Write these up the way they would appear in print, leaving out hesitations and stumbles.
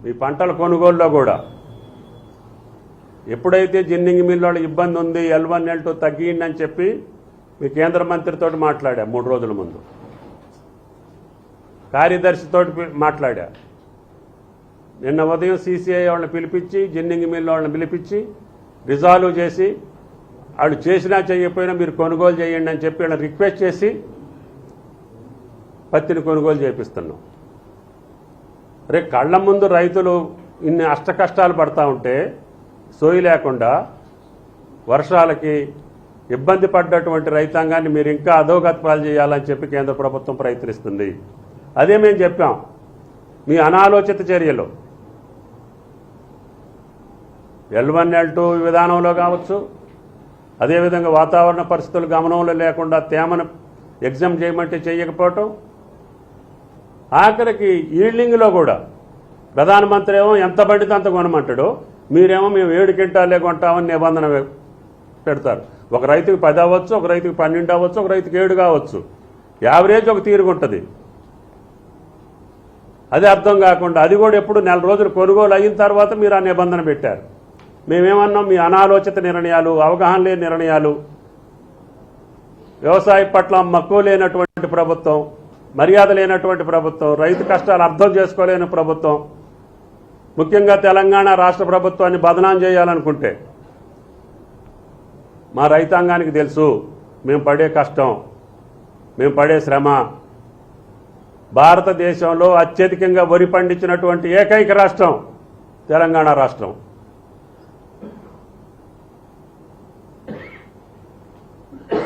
మీ పంటల కొనుగోలులో కూడా ఎప్పుడైతే జిన్నింగ్ మిల్లు ఇబ్బంది ఉంది L1 L2 తగ్గిండి అని చెప్పి మీ కేంద్ర మంత్రితో మాట్లాడా 3 రోజుల ముందు, కార్యదర్శితో మాట్లాడా, నిన్న ఉదయం CCI వాళ్ళని పిలిపించి జిన్నింగ్ మిల్లు వాళ్ళని పిలిపించి రిజాల్వ్ చేసి వాళ్ళు చేసినా చేయకపోయినా మీరు కొనుగోలు చేయండి అని చెప్పి వాళ్ళని రిక్వెస్ట్ చేసి పత్తిని కొనుగోలు చేపిస్తున్నాం. రే కళ్ళ ముందు రైతులు ఇన్ని అష్టకష్టాలు పడతా ఉంటే సోయి లేకుండా వర్షాలకి ఇబ్బంది పడ్డటువంటి రైతాంగాన్ని మీరు ఇంకా అధోగతి పాలు చేయాలని చెప్పి కేంద్ర ప్రభుత్వం ప్రయత్నిస్తుంది. అదే మేము చెప్పాం, మీ అనాలోచిత చర్యలు L1 L2 విధానంలో కావచ్చు, అదేవిధంగా వాతావరణ పరిస్థితులు గమనంలో లేకుండా తేమను ఎగ్జామ్ చేయమంటే చేయకపోవటం, ఆఖరికి ఈల్డింగ్లో కూడా ప్రధానమంత్రి ఏమో ఎంత పడితే అంత కొనమంటాడు, మీరేమో మేము 7 క్వింటాలే కొంటామని నిబంధన పెడతారు. ఒక రైతుకి 10 అవ్వచ్చు, ఒక రైతుకి 12 అవ్వచ్చు, ఒక రైతుకి 7 కావచ్చు, యావరేజ్ ఒక తీరుగుంటుంది. అది అర్థం కాకుండా అది కూడా ఎప్పుడు నెల రోజులు కొనుగోలు అయిన తర్వాత మీరు ఆ నిబంధన పెట్టారు. మేమేమన్నాం, మీ అనాలోచిత నిర్ణయాలు, అవగాహన లేని నిర్ణయాలు, వ్యవసాయం పట్ల మక్కువ లేనటువంటి ప్రభుత్వం, మర్యాద లేనటువంటి ప్రభుత్వం, రైతు కష్టాలు అర్థం చేసుకోలేని ప్రభుత్వం, ముఖ్యంగా తెలంగాణ రాష్ట్ర ప్రభుత్వాన్ని బదనాం చేయాలనుకుంటే మా రైతాంగానికి తెలుసు మేము పడే కష్టం, మేము పడే శ్రమ. భారతదేశంలో అత్యధికంగా వరి పండించినటువంటి ఏకైక రాష్ట్రం తెలంగాణ రాష్ట్రం.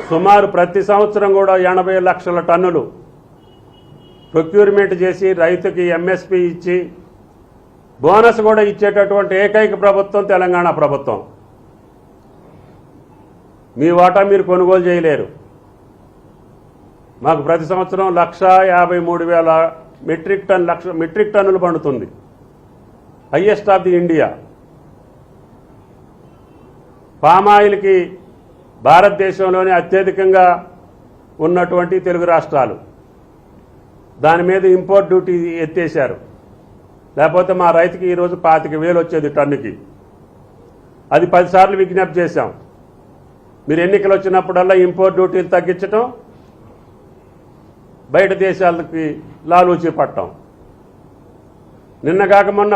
సుమారు ప్రతి సంవత్సరం కూడా 80 లక్షల టన్నులు ప్రొక్యూర్మెంట్ చేసి రైతుకి MSP ఇచ్చి బోనస్ కూడా ఇచ్చేటటువంటి ఏకైక ప్రభుత్వం తెలంగాణ ప్రభుత్వం. మీ వాటా మీరు కొనుగోలు చేయలేరు. మాకు ప్రతి సంవత్సరం 1,53,000 మెట్రిక్ టన్నులు పండుతుంది, హైయెస్ట్ ఆఫ్ ది ఇండియా. పామాయిల్కి భారతదేశంలోనే అత్యధికంగా ఉన్నటువంటి తెలుగు రాష్ట్రాలు. దాని మీద ఇంపోర్ట్ డ్యూటీ ఎత్తేశారు, లేకపోతే మా రైతుకి ఈరోజు 25,000 వచ్చేది టన్నుకి. అది 10 సార్లు విజ్ఞప్తి చేశాం. మీరు ఎన్నికలు వచ్చినప్పుడల్లా ఇంపోర్ట్ డ్యూటీలు తగ్గించటం, బయట దేశాలకి లాలూచీ పట్టడం. నిన్న కాక మొన్న